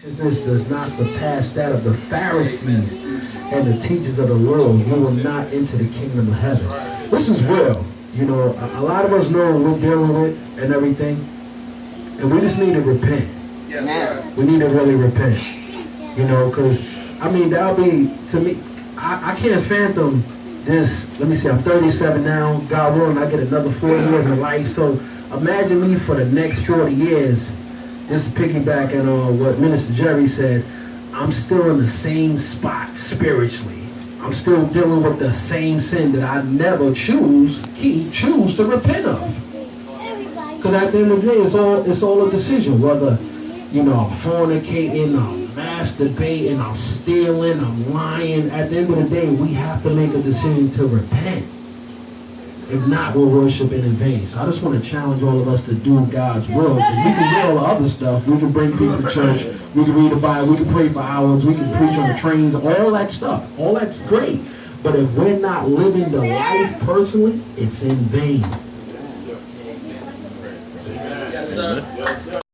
Righteousness does not surpass that of the Pharisees and the teachers of the world. You will not enter the kingdom of heaven. This is real. You know, a lot of us know what we're dealing with and everything, and we just need to repent. Yes, sir. We need to really repent. You know, because, I mean, that'll be, to me, I can't fathom this. Let me see, I'm 37 now. God willing, I get another 4 years of life. So imagine me for the next 40 years. This is piggybacking on what Minister Jerry said. I'm still in the same spot spiritually. I'm still dealing with the same sin that I never choose to repent of. Because at the end of the day, it's all a decision. Whether, you know, I'm fornicating, I'm masturbating, I'm stealing, I'm lying. At the end of the day, we have to make a decision to repent. If not, we're worshiping in vain. So I just want to challenge all of us to do God's will. Because we can do all the other stuff. We can bring people to church. We can read the Bible. We can pray for hours. We can preach on the trains. All that stuff. All that's great. But if we're not living the life personally, it's in vain. Yes, sir.